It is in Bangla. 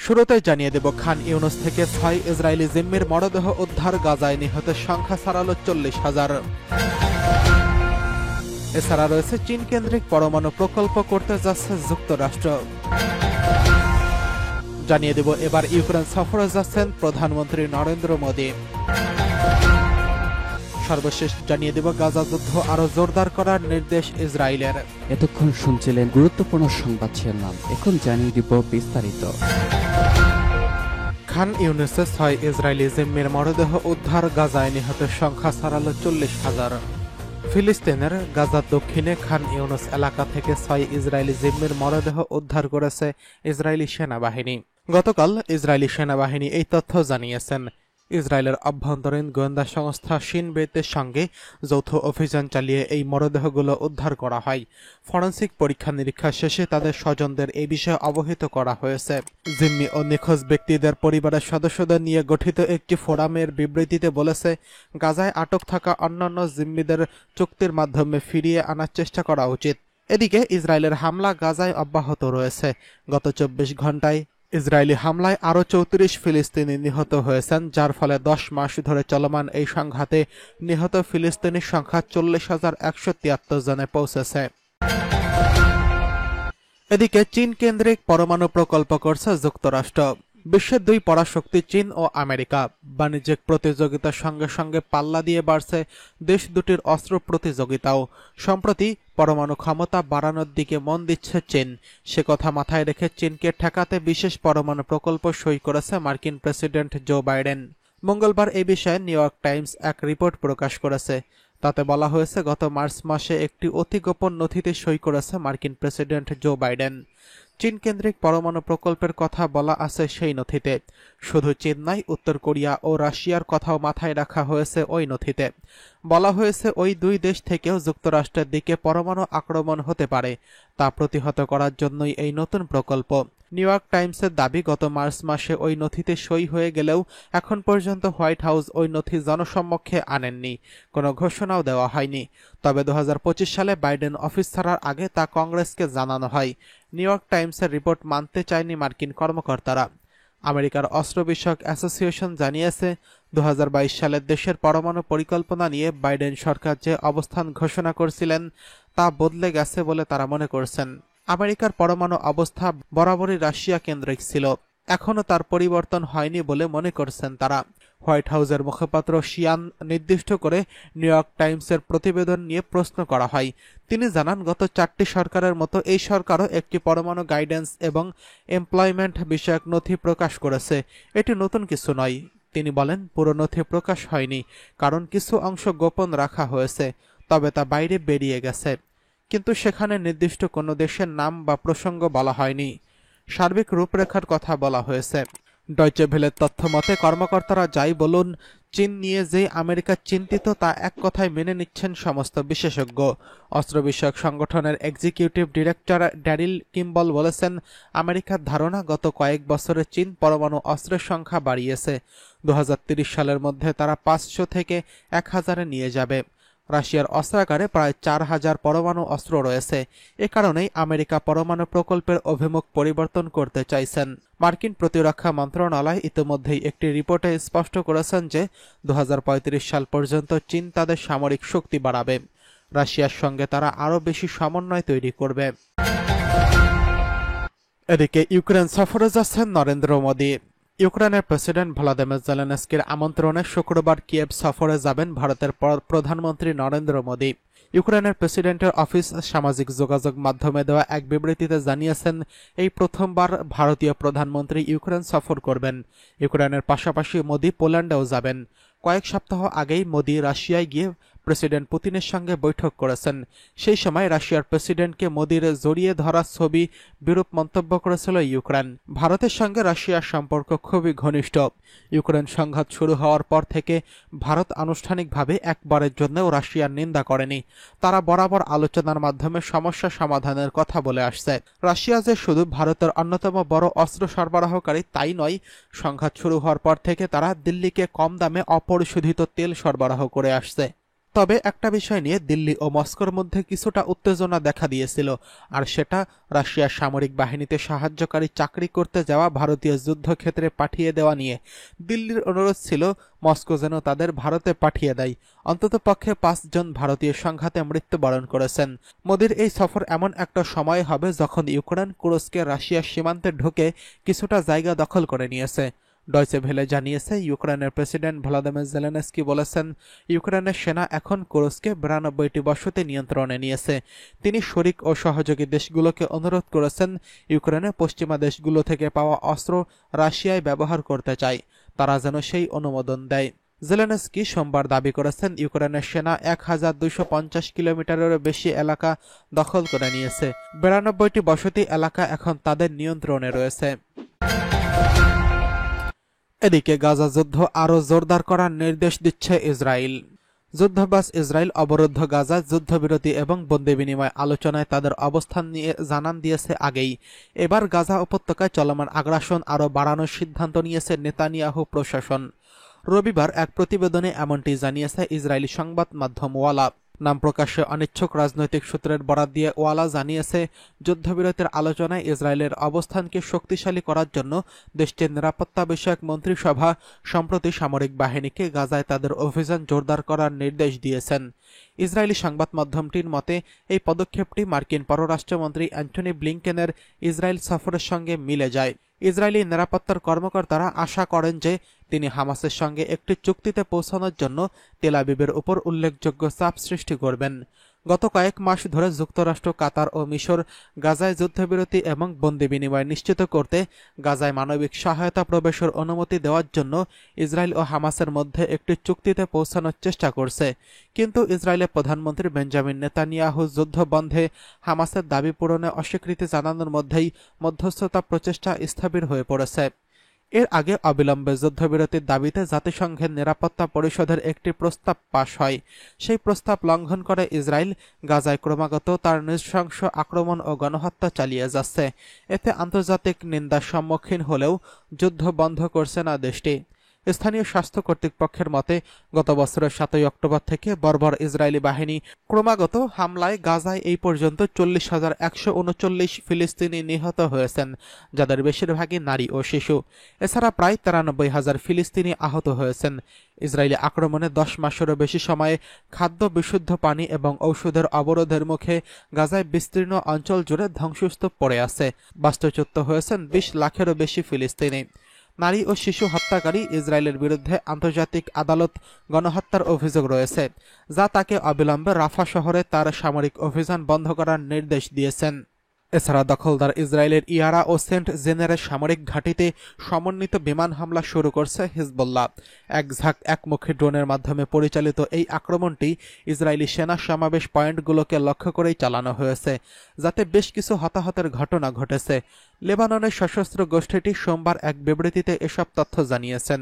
শুরুতেই জানিয়ে দেব, খান ইউনুস থেকে ৬ ইসরায়েলি জিম্মির মরদেহ উদ্ধার, গাজায় নিহতের সংখ্যা ছাড়ালো ৪০,০০০। এছাড়া রয়েছে চীন কেন্দ্রিক পরমাণু প্রকল্প করতে যাচ্ছে যুক্তরাষ্ট্র। জানিয়ে দেব, এবার ইউক্রেন সফরে যাচ্ছেন প্রধানমন্ত্রী নরেন্দ্র মোদী। সর্বশেষ জানিয়ে দেব, গাজা যুদ্ধ আরো জোরদার করার নির্দেশ ইসরায়েলের। এতক্ষণ শুনছিলেন গুরুত্বপূর্ণ সংবাদ শিরোনাম, এখন জানিয়ে দিব বিস্তারিত। খান ইউনুসের ৬ ইসরায়েলি জিম্মির মরদেহ উদ্ধার, গাজায় নিহতের সংখ্যা ছাড়ালো ৪০,০০০। ফিলিস্তিনের গাজার দক্ষিণে খান ইউনুস এলাকা থেকে ৬ ইসরায়েলি জিম্মির মরদেহ উদ্ধার করেছে ইসরায়েলি সেনাবাহিনী। গতকাল ইসরায়েলি সেনাবাহিনী এই তথ্য জানিয়েছেন। ইসরায়েলের অভ্যন্তরীণ গোয়েন্দা সংস্থা শিন বেতের সঙ্গে যৌথ অভিযান চালিয়ে এই মরদেহগুলো উদ্ধার করা হয়। ফরেনসিক পরীক্ষা নিরীক্ষা শেষে তাদের স্বজনদের এই বিষয়ে অবহিত করা হয়েছে। জিম্মি ও নিখোঁজ ব্যক্তিদের পরিবারের সদস্যদের নিয়ে গঠিত একটি ফোরামের বিবৃতিতে বলেছে, গাজায় আটক থাকা অন্যান্য জিম্মিদের চুক্তির মাধ্যমে ফিরিয়ে আনার চেষ্টা করা উচিত। এদিকে ইসরায়েলের হামলা গাজায় অব্যাহত রয়েছে। গত ২৪ ঘণ্টায় ইসরায়েলি হামলায় আরও ৩৪ ফিলিস্তিনি নিহত হয়েছেন, যার ফলে ১০ মাস ধরে চলমান এই সংঘাতে নিহত ফিলিস্তিনির সংখ্যা ৪০,১৭৩ জনে পৌঁছেছে। এদিকে চীন কেন্দ্রিক পরমাণু প্রকল্প করছে যুক্তরাষ্ট্র। বিশ্বের দুই পরাশক্তি চীন ও আমেরিকা। বাণিজ্যিক প্রতিযোগিতার সঙ্গে সঙ্গে পাল্লা দিয়ে বাড়ছে দেশ দুটির অস্ত্র প্রতিযোগিতাও। সম্প্রতি পরমাণু ক্ষমতা বাড়ানোর দিকে মন দিচ্ছে চীন। সে কথা মাথায় রেখে চীনকে ঠেকাতে বিশেষ পরমাণু প্রকল্প সই করেছে মার্কিন প্রেসিডেন্ট জো বাইডেন। মঙ্গলবার এই বিষয়ে নিউ ইয়র্ক টাইমস এক রিপোর্ট প্রকাশ করেছে। তাতে বলা হয়েছে, গত মার্চ মাসে একটি অতি গোপন নথিতে সই করেছে মার্কিন প্রেসিডেন্ট জো বাইডেন। চীন কেন্দ্রিক পরমাণু প্রকল্পের কথা বলা আছে সেই নথিতে। শুধু চীন নয়, উত্তর কোরিয়া ও রাশিয়ার কথাও মাথায় রাখা হয়েছে ওই নথিতে। বলা হয়েছে, ওই দুই দেশ থেকেও যুক্তরাষ্ট্রের দিকে পরমাণু আক্রমণ হতে পারে। তা প্রতিহত করার জন্যই এই নতুন প্রকল্প। নিউ ইয়র্ক টাইমসের দাবি, গত মার্চ মাসে ওই নথিতে সই হয়ে গেলেও এখন পর্যন্ত হোয়াইট হাউস ওই নথি জনসম্মুখে আনেননি, কোনো ঘোষণাও দেওয়া হয়নি। তবে ২০২৫ সালে বাইডেন অফিস ছাড়ার আগে তা কংগ্রেসকে জানানো হয়। নিউ ইয়র্ক টাইমসের রিপোর্ট মানতে চায়নি মার্কিন কর্মকর্তারা। আমেরিকার অস্ত্র বিষয়ক অ্যাসোসিয়েশন জানিয়েছে, ২০২২ সালে দেশের পরমাণু পরিকল্পনা নিয়ে বাইডেন সরকার যে অবস্থান ঘোষণা করছিলেন তা বদলে গেছে বলে তারা মনে করছেন। আমেরিকার পরমাণু অবস্থা বরাবরই রাশিয়া কেন্দ্রিক ছিল, এখনও তার পরিবর্তন হয়নি বলে মনে করছেন তারা। হোয়াইট হাউসের মুখপাত্র শিয়ান নির্দিষ্ট করে নিউ ইয়র্ক টাইমসের প্রতিবেদন নিয়ে প্রশ্ন করা হয়। তিনি জানান, গত ৪টি সরকারের মতো এই সরকারও একটি পরমাণু গাইডেন্স এবং এমপ্লয়মেন্ট বিষয়ক নথি প্রকাশ করেছে। এটি নতুন কিছু নয়। তিনি বলেন, পুরো নথি প্রকাশ হয়নি, কারণ কিছু অংশ গোপন রাখা হয়েছে, তবে তা বাইরে বেরিয়ে গেছে। কিন্তু সেখানে নির্দিষ্ট কোনো দেশের নাম বা প্রসঙ্গ বলা হয়নি। সার্বিক রূপরেখার কথা বলা হয়েছে। ডয়চে ভেলের তথ্য মতে, কর্মকর্তারা যাই বলুন, চীন নিয়ে যে আমেরিকা চিন্তিত তা এক কথায় মেনে নিচ্ছেন সমস্ত বিশেষজ্ঞ। অস্ত্র বিষয়ক সংগঠনের এক্সিকিউটিভ ডিরেক্টর ড্যারিল কিম্বল বলেছেন, আমেরিকার ধারণা গত কয়েক বছরে চীন পরমাণু অস্ত্রের সংখ্যা বাড়িয়েছে। ২০৩০ সালের মধ্যে তারা ৫০০ থেকে ১,০০০-এ নিয়ে যাবে। রাশিয়ার অস্ত্রাগারে প্রায় ৪,০০০ পরমাণু অস্ত্র রয়েছে। এ কারণেই আমেরিকা পরমাণু প্রকল্পের অভিমুখ পরিবর্তন করতে চাইছেন। মার্কিন প্রতিরক্ষা মন্ত্রণালয় ইতিমধ্যেই একটি রিপোর্টে স্পষ্ট করেছেন যে ২০৩৫ সাল পর্যন্ত চীন তাদের সামরিক শক্তি বাড়াবে। রাশিয়ার সঙ্গে তারা আরও বেশি সমন্বয় তৈরি করবে। এদিকে ইউক্রেন সফরে যাচ্ছেন নরেন্দ্র মোদী। ইউক্রেনের প্রেসিডেন্ট ভলোদিমির জেলেনস্কির আমন্ত্রণে শুক্রবার কিয়েভ সফরে যাবেন ভারতের প্রধানমন্ত্রী নরেন্দ্র মোদী। ইউক্রেনের প্রেসিডেন্টের অফিস সামাজিক যোগাযোগ মাধ্যমে দেওয়া এক বিবৃতিতে জানিয়েছেন, এই প্রথমবার ভারতীয় প্রধানমন্ত্রী ইউক্রেন সফর করবেন। ইউক্রেনের পাশাপাশি মোদী পোল্যান্ডেও যাবেন। কয়েক সপ্তাহ আগেই মোদী রাশিয়ায় গিয়ে প্রেসিডেন্ট পুতিনের সঙ্গে বৈঠক করেছেন। সেই সময় রাশিয়ার প্রেসিডেন্টকে মোদীর জড়িয়ে ধরা ছবি বিরূপ মন্তব্য করেছিল ইউক্রেন। ভারতের সঙ্গে রাশিয়ার সম্পর্ক খুবই ঘনিষ্ঠ। ইউক্রেন সংঘাত শুরু হওয়ার পর থেকে ভারত আনুষ্ঠানিকভাবে একবারের জন্যও রাশিয়ার নিন্দা করেনি। তারা বরাবর আলোচনার মাধ্যমে সমস্যা সমাধানের কথা বলে আসছে। রাশিয়া যে শুধু ভারতের অন্যতম বড় অস্ত্র সরবরাহকারী তাই নয়, সংঘাত শুরু হওয়ার পর থেকে তারা দিল্লিকে কম দামে অপরিশোধিত তেল সরবরাহ করে আসছে। তবে একটা বিষয় নিয়ে দিল্লি ও মস্কোর মধ্যে কিছুটা উত্তেজনা দেখা দিয়েছিল, আর সেটা রাশিয়ার সামরিক বাহিনীতে সাহায্যকারী চাকরি করতে যাওয়া ভারতীয় যুদ্ধক্ষেত্রে পাঠিয়ে দেওয়া নিয়ে। দিল্লির অনুরোধ ছিল মস্কো যেন তাদের ভারতে পাঠিয়ে দেয়। অন্ততপক্ষে 5 জন ভারতীয় সংঘাতে মৃত্যুবরণ করেছেন। মোদির এই সফর এমন একটা সময় হবে যখন ইউক্রেন কুরস্কে রাশিয়ার সীমান্তে ঢুকে কিছুটা জায়গা দখল করে নিয়েছে। ডয়চে ভেলে জানিয়েছে, ইউক্রেনের প্রেসিডেন্ট ভলোদিমির জেলেনস্কি বলেছেন, ইউক্রেনের সেনা এখন কুরস্কে 92টি বসতি নিয়ন্ত্রণে নিয়েছে। তিনি শরিক ও সহযোগী দেশগুলোকে অনুরোধ করেছেন, ইউক্রেনে পশ্চিমা দেশগুলো থেকে পাওয়া অস্ত্র রাশিয়ায় ব্যবহার করতে চায়, তারা যেন সেই অনুমোদন দেয়। জেলেনস্কি সোমবার দাবি করেছেন, ইউক্রেনের সেনা 1250 কিলোমিটারেরও বেশি এলাকা দখল করে নিয়েছে। 92টি বসতি এলাকা এখন তাদের নিয়ন্ত্রণে রয়েছে। এদিকে গাজা যুদ্ধ আরও জোরদার করার নির্দেশ দিচ্ছে ইসরায়েল। যুদ্ধবাজ ইসরায়েল অবরুদ্ধ গাজা যুদ্ধবিরতি এবং বন্দি বিনিময় আলোচনায় তাদের অবস্থান নিয়ে জানান দিয়েছে আগেই। এবার গাজা উপত্যকায় চলমান আগ্রাসন আরও বাড়ানোর সিদ্ধান্ত নিয়েছে নেতানিয়াহু প্রশাসন। রবিবার এক প্রতিবেদনে এমনটি জানিয়েছে ইসরায়েলি সংবাদ মাধ্যম ওয়ালা। নাম প্রকাশে অনিচ্ছুক রাজনৈতিক সূত্রের বরাত দিয়ে ওয়ালা জানিয়েছে, যুদ্ধবিরতির আলোচনায় ইসরায়েলের অবস্থানকে শক্তিশালী করার জন্য দেশটির নিরাপত্তা বিষয়ক মন্ত্রিসভা সম্প্রতি সামরিক বাহিনীকে গাজায় তাদের অভিযান জোরদার করার নির্দেশ দিয়েছেন। ইসরায়েলি সংবাদ মাধ্যমটির মতে, এই পদক্ষেপটি মার্কিন পররাষ্ট্রমন্ত্রী অ্যান্টনি ব্লিংকেনের ইসরায়েল সফরের সঙ্গে মিলে যায়। ইসরায়েলি নিরাপত্তার কর্মকর্তারা আশা করেন যে তিনি হামাসের সঙ্গে একটি চুক্তিতে পৌঁছানোর জন্য তেল আবিবের উপর উল্লেখযোগ্য চাপ সৃষ্টি করবেন। গত কয়েক মাস ধরে যুক্তরাষ্ট্র, কাতার ও মিশর গাজায় যুদ্ধবিরতি এবং বন্দি বিনিময় নিশ্চিত করতে গাজায় মানবিক সহায়তা প্রবেশের অনুমতি দেওয়ার জন্য ইসরায়েল ও হামাসের মধ্যে একটি চুক্তিতে পৌঁছানোর চেষ্টা করছে। কিন্তু ইসরায়েলের প্রধানমন্ত্রী বেঞ্জামিন নেতানিয়াহু যুদ্ধ বন্ধে হামাসের দাবি পূরণে অস্বীকৃতি জানানোর মধ্যেই মধ্যস্থতা প্রচেষ্টা স্থবির হয়ে পড়েছে। এর আগে অবিলম্বে যুদ্ধবিরতির দাবিতে জাতিসংঘের নিরাপত্তা পরিষদের একটি প্রস্তাব পাশ হয়। সেই প্রস্তাব লঙ্ঘন করে ইসরায়েল গাজায় ক্রমাগত তার নৃশংস আক্রমণ ও গণহত্যা চালিয়ে যাচ্ছে। এতে আন্তর্জাতিক নিন্দার সম্মুখীন হলেও যুদ্ধ বন্ধ করছে না দেশটি। স্থানীয় স্বাস্থ্য কর্তৃপক্ষের মতে, গত বছরের 7 অক্টোবর থেকে বর্বর ইসরায়েলি বাহিনী ক্রমাগত হামলায় গাজায় এই পর্যন্ত 40,139 ফিলিস্তিনি নিহত হয়েছেন, যাদের বেশিরভাগই নারী ও শিশু। এছাড়া প্রায় 93,000 ফিলিস্তিনি আহত হয়েছেন। ইসরায়েলি আক্রমণে 10 মাসেরও বেশি সময়ে খাদ্য, বিশুদ্ধ পানি এবং ঔষধের অবরোধের মুখে গাজায় বিস্তীর্ণ অঞ্চল জুড়ে ধ্বংসস্তূপ পড়ে আছে। বাস্তুচ্যুত হয়েছেন 20 লাখেরও বেশি ফিলিস্তিনি। নারী ও শিশু হত্যাকারী ইসরায়েলের বিরুদ্ধে আন্তর্জাতিক আদালত গণহত্যার অভিযোগ রয়েছে, যা তাকে অবিলম্বে রাফা শহরে তার সামরিক অভিযান বন্ধ করার নির্দেশ দিয়েছেন। এছাড়া দখলদার ইসরায়েলের ইয়ারা ও সেন্ট জেনেরের সামরিক ঘাঁটিতে সমন্বিত বিমান হামলা শুরু করছে হিজবুল্লাহ। এক ঝাঁক একমুখী ড্রোনের মাধ্যমে পরিচালিত এই আক্রমণটি ইসরায়েলি সেনা সমাবেশ পয়েন্টগুলোকে লক্ষ্য করেই চালানো হয়েছে, যাতে বেশ কিছু হতাহতের ঘটনা ঘটেছে। লেবাননের সশস্ত্র গোষ্ঠীটি সোমবার এক বিবৃতিতে এসব তথ্য জানিয়েছেন।